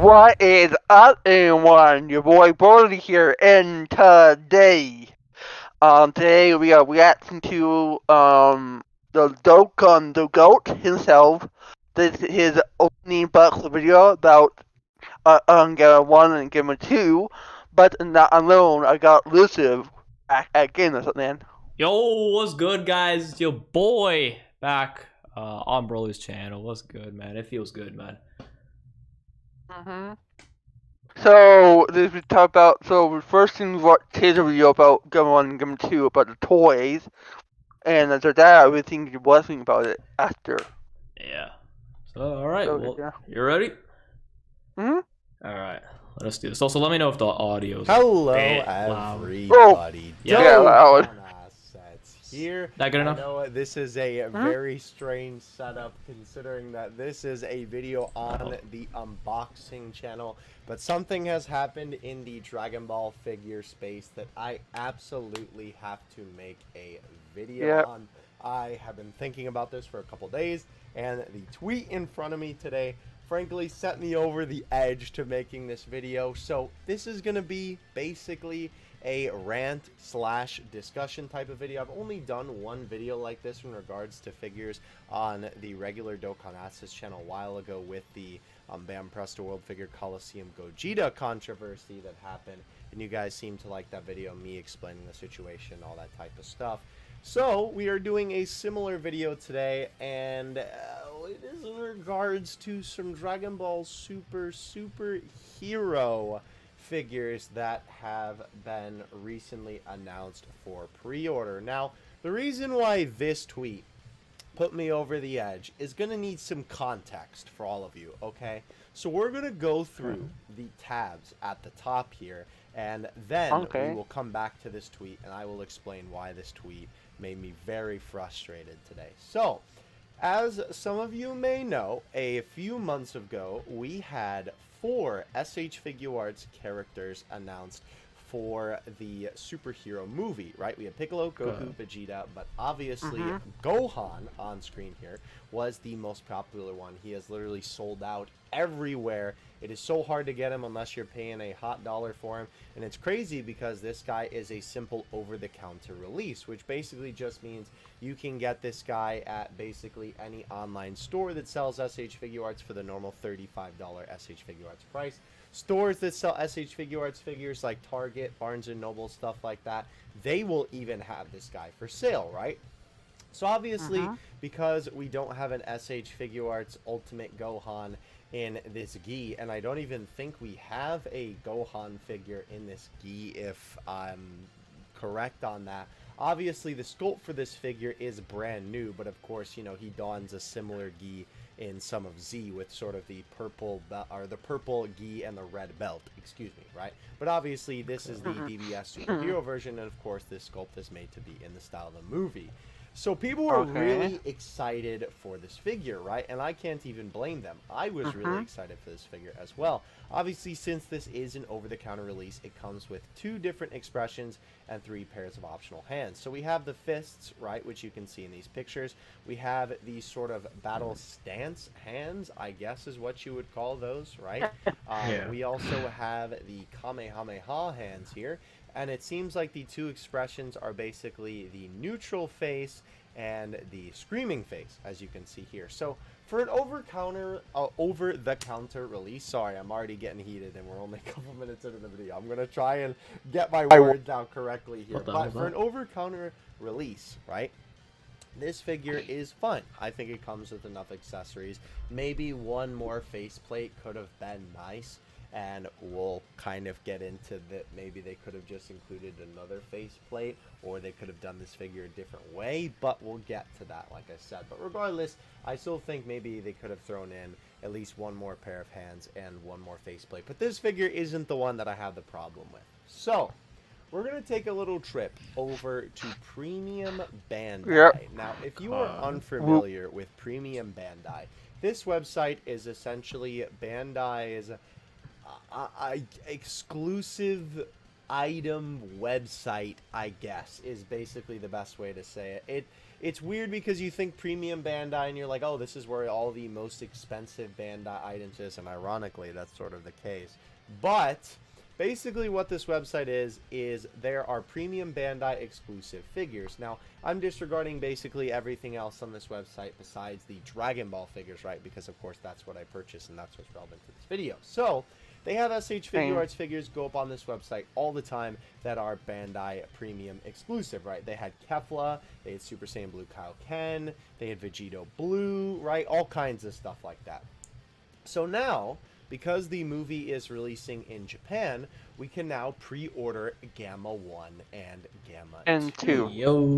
What is up, everyone? Your boy Brody here, and today we are reacting to the DOKKAN, the GOAT himself. This is his opening box video about Gamma 1 and Gamma 2, but not alone. I got Elusive again or something. Yo, what's good, guys? It's your boy back on Broly's channel. What's good, man? It feels good, man. So this we talk about. So first thing we watched his video about Gamma 1 and Gamma 2 about the toys. And after that, I was thinking about it after. Yeah. So, all right. So, Well, yeah. you ready? Hmm? All right. Let us do this. Also, let me know if the audio's Hello, loud. everybody. Yeah, loud. DOKKAN Assets here. That good enough? I know this is a very strange setup considering that this is a video on the unboxing channel, but something has happened in the Dragon Ball figure space that I absolutely have to make a video on. I have been thinking about this for a couple days, and the tweet in front of me today frankly set me over the edge to making this video. So this is going to be basically a rant slash discussion type of video. I've only done one video like this in regards to figures on the regular DOKKAN Assets channel a while ago with the Bam Presto World Figure Coliseum Gogeta controversy that happened, and you guys seem to like that video, me explaining the situation, all that type of stuff. So we are doing a similar video today, and it is in regards to some Dragon Ball Super Hero figures that have been recently announced for pre-order. Now, the reason why this tweet put me over the edge is going to need some context for all of you, okay? So we're going to go through the tabs at the top here, and then we will come back to this tweet, and I will explain why this tweet made me very frustrated today. So, as some of you may know, a few months ago, we had 4 SHFIGUREARTS characters announced for the superhero movie, right? We had Piccolo, Goku, Vegeta, but obviously Gohan on screen here was the most popular one. He has literally sold out everywhere. It is so hard to get him unless you're paying a hot dollar for him, and it's crazy because this guy is a simple over-the-counter release, which basically just means you can get this guy at basically any online store that sells SHFIGUREARTS for the normal $35 SHFIGUREARTS price. Stores that sell SHFIGUREARTS figures like Target, Barnes & Noble, stuff like that, they will even have this guy for sale, right? So obviously, because we don't have an SHFIGUREARTS Ultimate Gohan in this gi, and I don't even think we have a Gohan figure in this gi if I'm correct on that. Obviously, the sculpt for this figure is brand new, but of course, you know, he dons a similar gi in some of Z with sort of the purple or the purple gi and the red belt, excuse me, right? But obviously, this is the DBS superhero version, and of course, this sculpt is made to be in the style of the movie. So people are really excited for this figure, right? And I can't even blame them. I was really excited for this figure as well. Obviously, since this is an over-the-counter release, it comes with 2 different expressions and 3 pairs of optional hands. So we have the fists, right, which you can see in these pictures. We have these sort of battle stance hands, I guess is what you would call those, right? We also have the Kamehameha hands here. And it seems like the 2 expressions are basically the neutral face and the screaming face, as you can see here. So for an over-the-counter release, sorry, I'm already getting heated and we're only a couple minutes into the video. I'm going to try and get my words out correctly here. But for an over-counter release, right, this figure is fun. I think it comes with enough accessories. Maybe one more faceplate could have been nice. And we'll kind of get into that. Maybe they could have just included another faceplate, or they could have done this figure a different way, but we'll get to that, like I said. But regardless, I still think maybe they could have thrown in at least one more pair of hands and one more faceplate. But this figure isn't the one that I have the problem with. So we're going to take a little trip over to Premium Bandai. Now, if you are unfamiliar with Premium Bandai, this website is essentially Bandai's exclusive item website, I guess, is basically the best way to say it. it's weird because you think premium Bandai and you're like, oh, this is where all the most expensive Bandai items is, and ironically, that's sort of the case. But basically what this website is there are premium Bandai exclusive figures. Now, I'm disregarding basically everything else on this website besides the Dragon Ball figures, right? Because, of course, that's what I purchased, and that's what's relevant to this video. So, they have SHFIGUREARTS figures go up on this website all the time that are Bandai Premium exclusive, right? They had Kefla, they had Super Saiyan Blue Kaioken, they had Vegito Blue, right? All kinds of stuff like that. So now, because the movie is releasing in Japan, we can now pre-order Gamma 1 and Gamma 2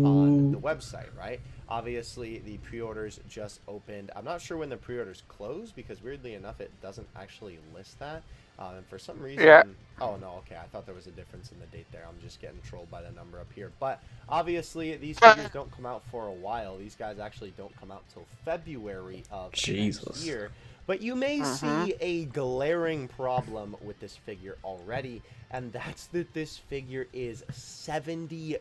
on the website, right? Obviously, the pre-orders just opened. I'm not sure when the pre-orders close because, weirdly enough, it doesn't actually list that. And for some reason, oh no, okay, I thought there was a difference in the date there. I'm just getting trolled by the number up here. But obviously, these figures don't come out for a while. These guys actually don't come out till February of next year. But you may see a glaring problem with this figure already, and that's that this figure is $70.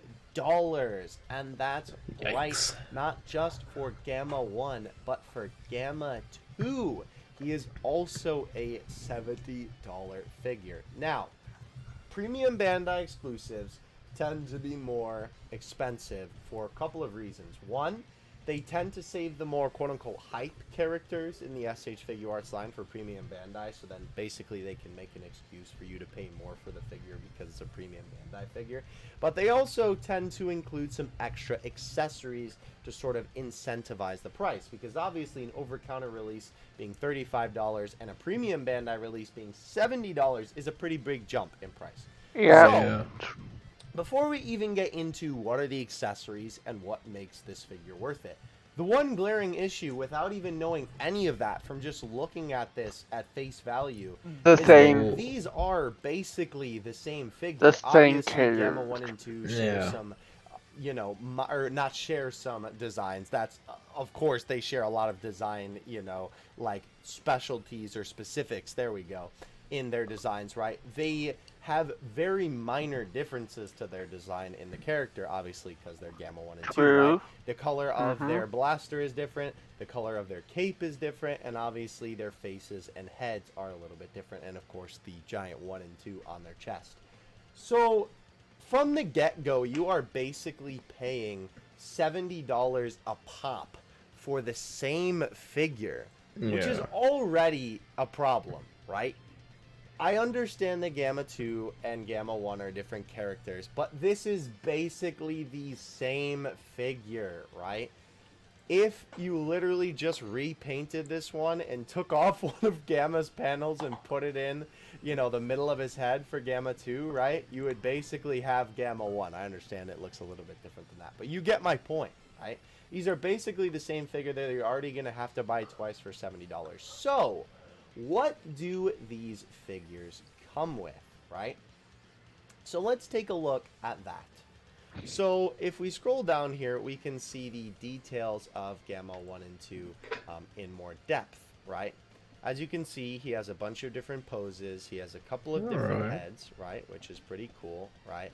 And that's right, not just for Gamma 1, but for Gamma 2. He is also a $70 figure. Now, premium Bandai exclusives tend to be more expensive for a couple of reasons. One, they tend to save the more quote-unquote hype characters in the SHFIGUREARTS line for premium Bandai, so then basically they can make an excuse for you to pay more for the figure because it's a premium Bandai figure. But they also tend to include some extra accessories to sort of incentivize the price, because obviously an over-counter release being $35 and a premium Bandai release being $70 is a pretty big jump in price. So, before we even get into what are the accessories and what makes this figure worth it, the one glaring issue, without even knowing any of that from just looking at this at face value, is that these are basically the same figure. Obviously, Gamma 1 and 2 share some, you know, or not share some designs. That's, of course, they share a lot of design, you know, like specialties or specifics, there we go, in their designs, right? They have very minor differences to their design in the character, obviously, because they're Gamma 1 and 2, right? The color of their blaster is different, the color of their cape is different, and obviously their faces and heads are a little bit different, and of course the giant 1 and 2 on their chest. So, from the get-go, you are basically paying $70 a pop for the same figure, which is already a problem, right? I understand that Gamma 2 and Gamma 1 are different characters, but this is basically the same figure, right? If you literally just repainted this one and took off one of Gamma's panels and put it in, you know, the middle of his head for Gamma 2, right? You would basically have Gamma 1. I understand it looks a little bit different than that, but you get my point, right? These are basically the same figure that you're already going to have to buy twice for $70. So, what do these figures come with, right? So let's take a look at that. So if we scroll down here, we can see the details of Gamma 1 and 2 in more depth, right? As you can see, he has a bunch of different poses. He has a couple of different heads, right? Which is pretty cool, right?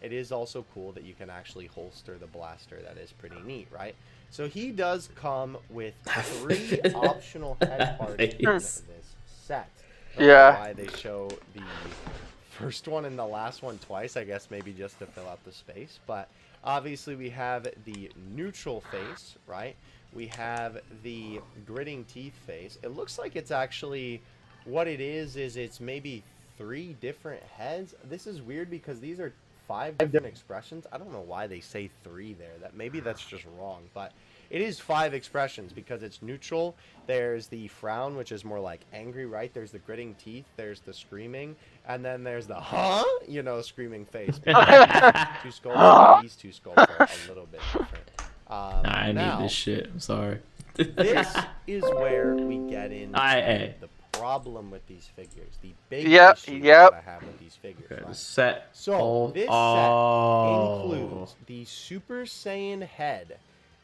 It is also cool that you can actually holster the blaster. That is pretty neat, right? So he does come with 3 optional head parts in this set. Why they show the first one and the last one twice, I guess maybe just to fill out the space. But obviously we have the neutral face, right? We have the gritting teeth face. It looks like it's actually, what it is it's maybe 3 different heads. This is weird because these are 5 different expressions. I don't know why they say 3 there. Maybe that's just wrong, but it is 5 expressions because it's neutral. There's the frown, which is more like angry, right? There's the gritting teeth. There's the screaming, and then there's the you know, screaming face. 2 skulls. These 2 skulls are a little bit different. I need this shit. I'm sorry. This is where we get into the problem with these figures. The big issue that I have with these figures. Okay, right? set. So this set includes the Super Saiyan head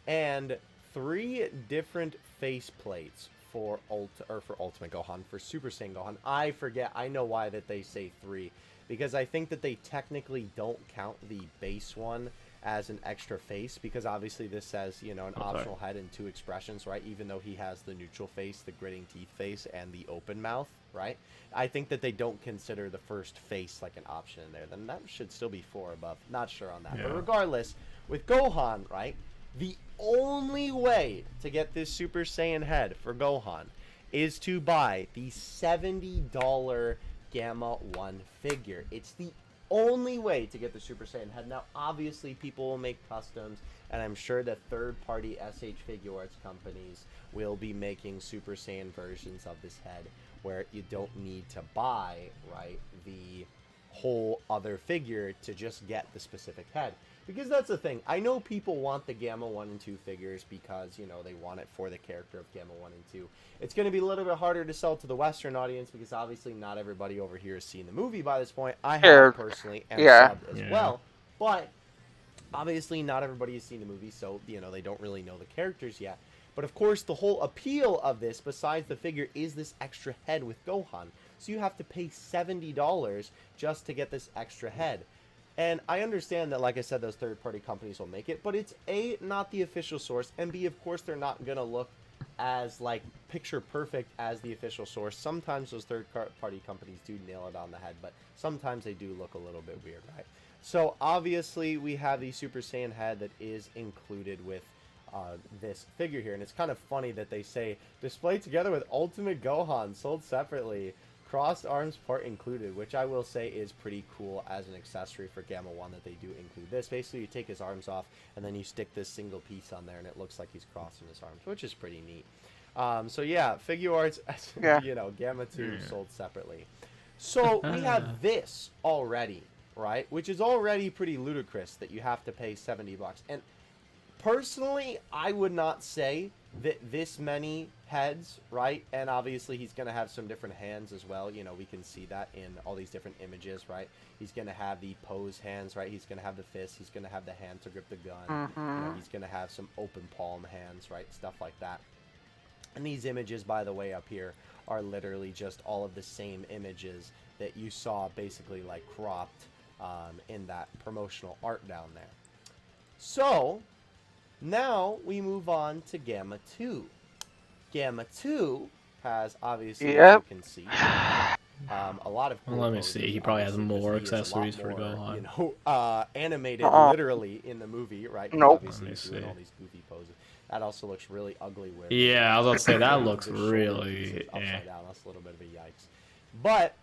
and 3 different face plates for Ultimate Gohan, for Super Saiyan Gohan. I forget. I know why that they say 3, because I think that they technically don't count the base one as an extra face, because obviously this says, you know, an optional head and 2 expressions, right? Even though he has the neutral face, the gritting teeth face, and the open mouth, right? I think that they don't consider the first face like an option in there. Then that should still be 4 above. Not sure on that. Yeah. But regardless, with Gohan, right, the only way to get this Super Saiyan head for Gohan is to buy the $70 Gamma 1 figure. It's the only way to get the Super Saiyan head. Now, obviously, people will make customs, and I'm sure that third-party SHFIGUREARTS companies will be making Super Saiyan versions of this head where you don't need to buy, right, the whole other figure to just get the specific head. Because that's the thing. I know people want the Gamma 1 and 2 figures because, you know, they want it for the character of Gamma 1 and 2. It's going to be a little bit harder to sell to the Western audience because obviously not everybody over here has seen the movie by this point. I have personally and subbed as well. But obviously not everybody has seen the movie, so, you know, they don't really know the characters yet. But of course, the whole appeal of this, besides the figure, is this extra head with Gohan. So you have to pay $70 just to get this extra head. And I understand that, like I said, those third-party companies will make it, but it's A, not the official source, and B, of course, they're not going to look as, like, picture-perfect as the official source. Sometimes those third-party companies do nail it on the head, but sometimes they do look a little bit weird, right? So, obviously, we have the Super Saiyan head that is included with this figure here, and it's kind of funny that they say, displayed together with Ultimate Gohan, sold separately. Crossed arms part included, which I will say is pretty cool as an accessory for Gamma 1 that they do include this. Basically, you take his arms off, and then you stick this single piece on there, and it looks like he's crossing his arms, which is pretty neat. So yeah, Figuarts, you know, Gamma 2 sold separately. So we have this already, right? Which is already pretty ludicrous that you have to pay $70. And personally, I would not say that this many heads, right? And obviously he's going to have some different hands as well. You know, we can see that in all these different images, right? He's going to have the pose hands, right? He's going to have the fist. He's going to have the hand to grip the gun. You know, he's going to have some open palm hands, right? Stuff like that. And these images, by the way, up here are literally just all of the same images that you saw basically like cropped in that promotional art down there. So now we move on to Gamma 2. Gamma 2 has, obviously, as you can see, a lot of cool let me see. He probably has more accessories for Gohan. You know, animated literally in the movie, right? Obviously, he's doing all these goofy poses. That also looks really ugly. Where yeah, I was about to say that looks really upside down. That's a little bit of a yikes. But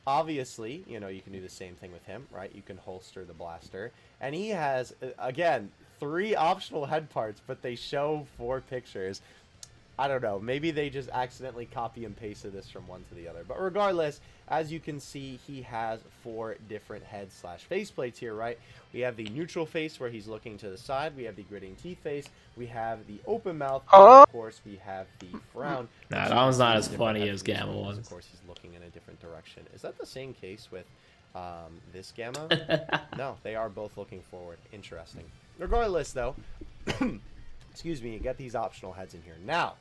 obviously, you know, you can do the same thing with him, right? You can holster the blaster, and he has again 3 optional head parts, but they show 4 pictures. I don't know. Maybe they just accidentally copy and pasted this from one to the other. But regardless, as you can see, he has 4 different head / face plates here, right? We have the neutral face where he's looking to the side. We have the gritting teeth face. We have the open mouth. And of course, we have the frown. Nah, that one's not as funny as Gamma was. Of course, he's looking in a different direction. Is that the same case with this Gamma? No, they are both looking forward. Interesting. Regardless, though, excuse me, you get these optional heads in here. Now,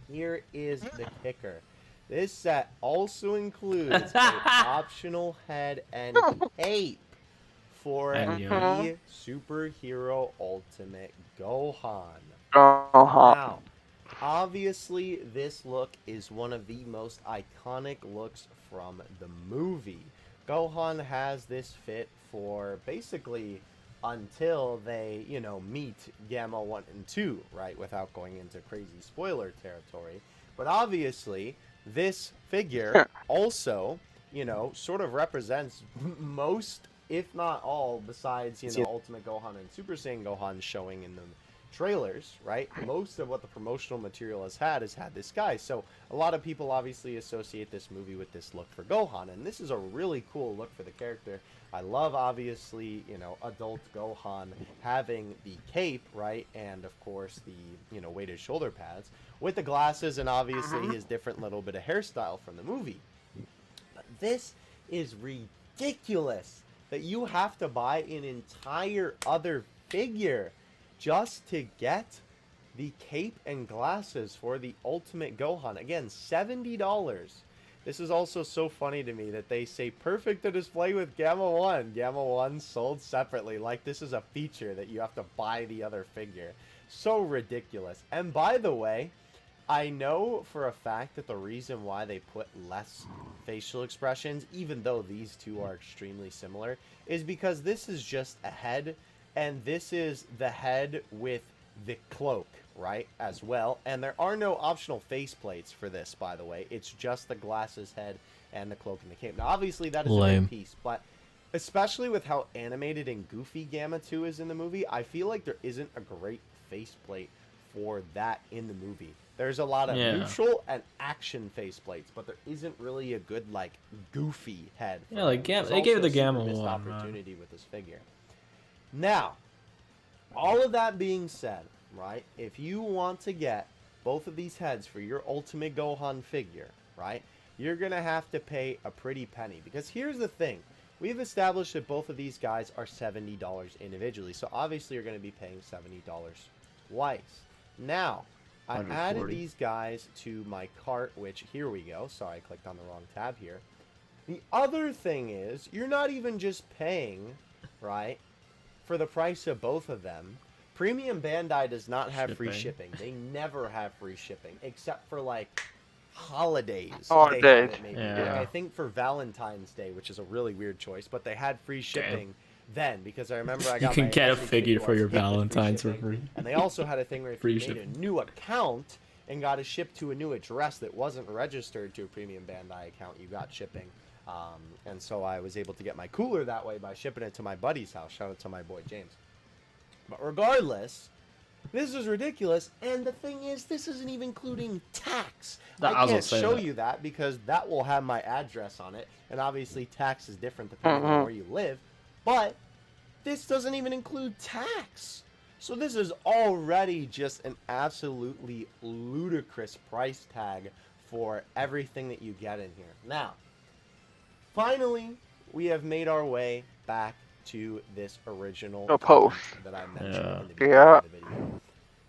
here is the kicker. This set also includes an optional head and cape for the Superhero Ultimate Gohan. Now, obviously, this look is one of the most iconic looks from the movie. Gohan has this fit for basically until they, you know, meet Gamma 1 and 2, right? Without going into crazy spoiler territory. But obviously, this figure also, you know, sort of represents most, if not all, besides, you know, Ultimate Gohan and Super Saiyan Gohan showing in the trailers, right? Most of what the promotional material has had this guy. So a lot of people obviously associate this movie with this look for Gohan, and this is a really cool look for the character. I love, obviously, you know, adult Gohan having the cape, right? And of course the, you know, weighted shoulder pads with the glasses and obviously his different little bit of hairstyle from the movie. But this is ridiculous that you have to buy an entire other figure just to get the cape and glasses for the Ultimate Gohan. Again, $70 This is also so funny to me that they say perfect to display with Gamma 1. Gamma 1 sold separately. Like this is a feature that you have to buy the other figure. So ridiculous. And by the way, I know for a fact that the reason why they put less facial expressions, even though these two are extremely similar, is because this is just a head, and this is the head with the cloak, right, as well. And there are no optional faceplates for this, by the way. It's just the glasses head and the cloak and the cape. Now, obviously, that is a Lame. good piece, but especially with how animated and goofy Gamma 2 is in the movie, I feel like there isn't a great faceplate for that in the movie. There's a lot of neutral and action faceplates, but there isn't really a good, like, goofy head. Yeah, like they gave the Gamma missed one opportunity with this figure. Now, all of that being said, right, if you want to get both of these heads for your Ultimate Gohan figure, right, you're going to have to pay a pretty penny. Because here's the thing. We've established that both of these guys are $70 individually. So obviously you're going to be paying $70 twice. Now, I added these guys to my cart, which, here we go. Sorry, I clicked on the wrong tab here. The other thing is, you're not even just paying, right, for the price of both of them. Premium Bandai does not have free shipping. They never have free shipping, except for, like, holidays. Holidays. Yeah. Like, I think for Valentine's Day, which is a really weird choice, but they had free shipping then, because I remember I got you can my get a every figure for your was hit with Valentine's for shipping. free. And they also had a thing where if Free you made shipping. a new account and got it shipped to a new address that wasn't registered to a Premium Bandai account, you got shipping. And so I was able to get my cooler that way by shipping it to my buddy's house. Shout out to my boy James. But regardless, this is ridiculous. And the thing is, this isn't even including tax. I can't show you that because that will have my address on it. And obviously tax is different depending on where you live. But this doesn't even include tax. So this is already just an absolutely ludicrous price tag for everything that you get in here. Now, finally, we have made our way back to this original post that I mentioned in the beginning of the video.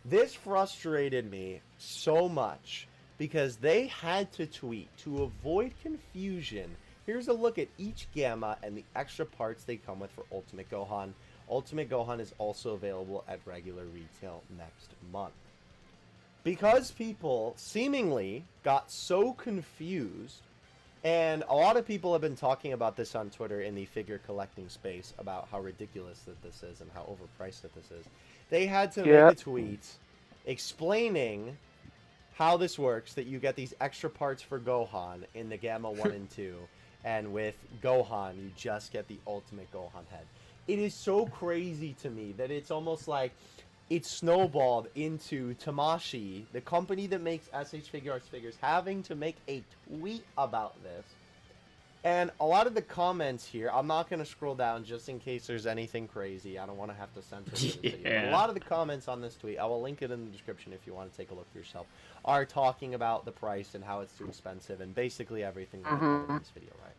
This frustrated me so much because they had to tweet to avoid confusion. Here's a look at each Gamma and the extra parts they come with for Ultimate Gohan. Ultimate Gohan is also available at regular retail next month. Because people seemingly got so confused, and a lot of people have been talking about this on Twitter in the figure collecting space about how ridiculous that this is and how overpriced that this is. They had to make a tweet explaining how this works, that you get these extra parts for Gohan in the Gamma 1 and 2, and with Gohan, you just get the Ultimate Gohan head. It is so crazy to me that it's almost like it snowballed into Tamashi, the company that makes SHFIGUREARTS figures, having to make a tweet about this. And a lot of the comments here, I'm not going to scroll down just in case there's anything crazy. I don't want to have to censor this video. But a lot of the comments on this tweet, I will link it in the description if you want to take a look for yourself, are talking about the price and how it's too expensive and basically everything that I covered in this video, right?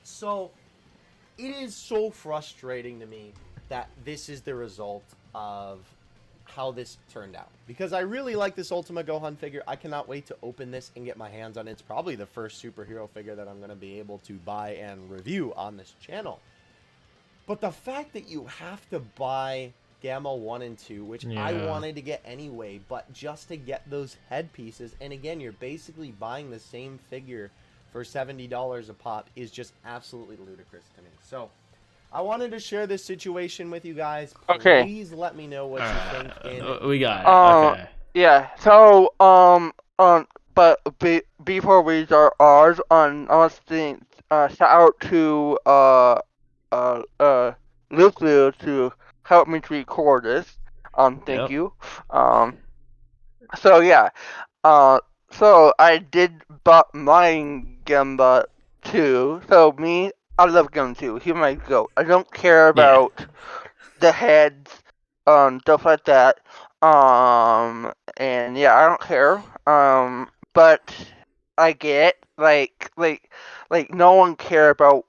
So it is so frustrating to me that this is the result of how this turned out. Because I really like this Ultimate Gohan figure. I cannot wait to open this and get my hands on it. It's probably the first superhero figure that I'm going to be able to buy and review on this channel. But the fact that you have to buy Gamma 1 and 2, which I wanted to get anyway, but just to get those head pieces, and again, you're basically buying the same figure for $70 a pop, is just absolutely ludicrous to me. So I wanted to share this situation with you guys. Okay. Please let me know what you think. We got it. Okay. Yeah. So but before we start ours, I want to shout out to Lucio to help me to record this. Thank you. So yeah. So I did buy mine Gamba 2. So me, I love Gamba 2. He's my goat. I don't care about the heads, stuff like that. And yeah, I don't care. But I get like no one care about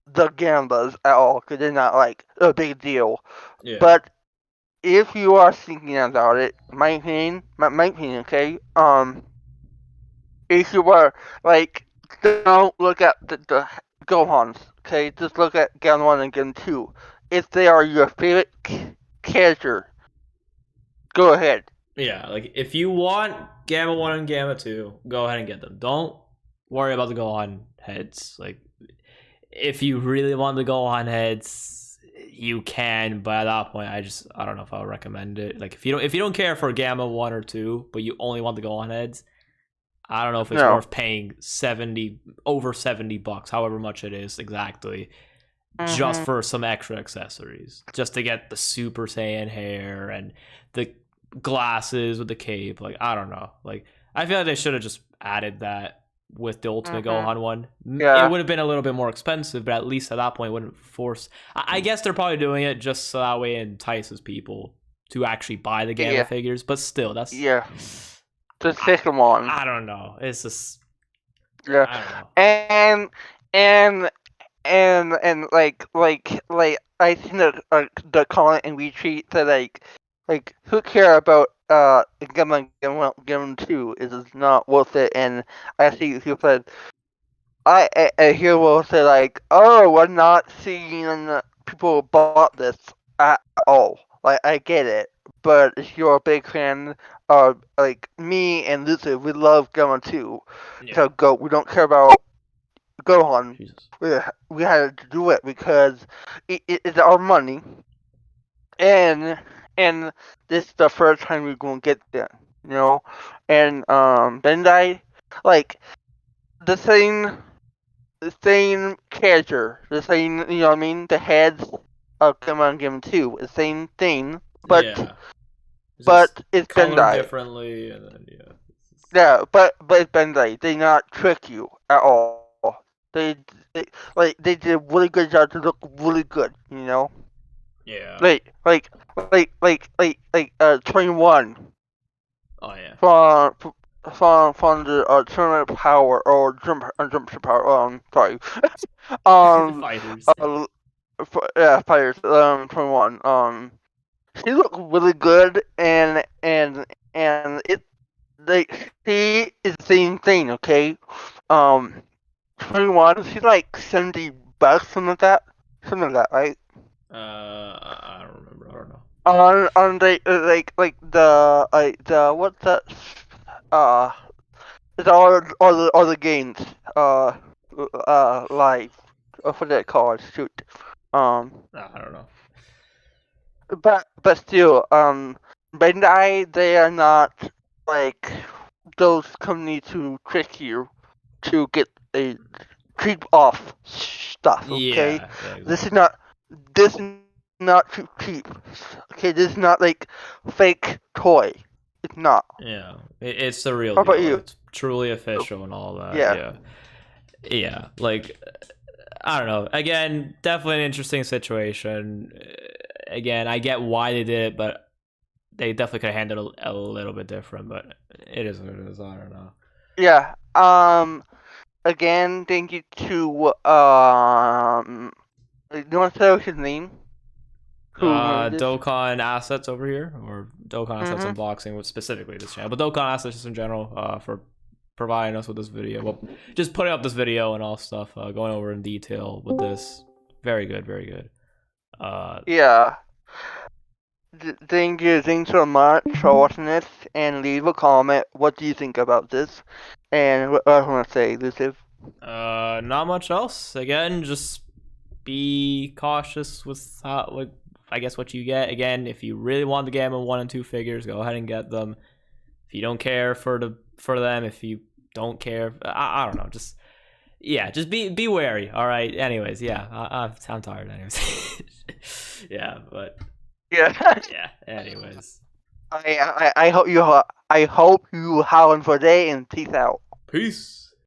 the Gambas at all because they're not like a big deal. Yeah. But if you are thinking about it, my opinion, okay. If you were like don't look at the Gohans, okay? Just look at Gen 1 and Gen 2. If they are your favorite character, go ahead. Yeah, like if you want Gamma 1 and Gamma 2, go ahead and get them. Don't worry about the Gohan heads. Like if you really want the Gohan heads, you can, but at that point I don't know if I would recommend it. Like if you don't care for Gamma 1 or 2, but you only want the Gohan heads, I don't know if it's No. worth paying over $70, however much it is exactly, just for some extra accessories, just to get the Super Saiyan hair and the glasses with the cape. Like I don't know. Like I feel like they should have just added that with the Ultimate Gohan one. Yeah. It would have been a little bit more expensive, but at least at that point it wouldn't force. I guess they're probably doing it just so that way it entices people to actually buy the Gamma figures. But still, that's the second one. I don't know. It's just Yeah. I don't know. And like I think that the comment and retweet that like who care about Gundam 2 is not worth it. And I see who said I hear will say like, oh, we're not seeing people bought this at all. Like I get it, but if you're a big fan of like me and Lucy, we love Gundam 2. Yeah. So we don't care about Gohan. Jesus. We had to do it because it's our money, and this is the first time we're gonna get them, you know. And Bandai, like the same character, the same, you know what I mean, the heads of Game 2, the same thing, but yeah. it's colored Bandai. differently, and then Yeah, but it's Bandai. They not trick you at all. They they did a really good job to look really good, you know. Yeah. Like 21 Oh yeah. from the tournament power or jump power. Sorry. Fighters. Fighters. 21. She looked really good, and it she is the same thing. Okay. 21. She's like $70, something like that, right? I don't remember. I don't know. On the the what's that? It's all the games live. What they called? Shoot. I don't know. But still, Bandai, they are not like those companies who trick you to get a cheap off stuff. Okay, Yeah, exactly. this is not too cheap. Okay, this is not like fake toy. It's not. Yeah, it's the real How about deal. you? It's truly official and all that. Yeah. Yeah. Like I don't know. Again, definitely an interesting situation. Again, I get why they did it, but they definitely could have handled it a little bit different. But it is what it is. I don't know. Yeah. Again, thank you to you want to say his name? Dokkan Assets over here, or Dokkan Assets Unboxing, with specifically this channel, but Dokkan Assets just in general, for providing us with this video. Well, just putting up this video and all stuff, going over in detail with this. Very good, very good. Yeah. Thank you so much for watching this, and leave a comment. What do you think about this? And what I want to say, Elusive? Not much else. Again, just be cautious with how, I guess what you get. Again, if you really want the Gamma 1 and 2 figures, go ahead and get them. If you don't care for them, if you don't care, I don't know, just be wary. All right. Anyways, yeah, I'm tired. Anyways, yeah, but Yeah. yeah. Anyways, I hope you have a good day, and peace out. peace.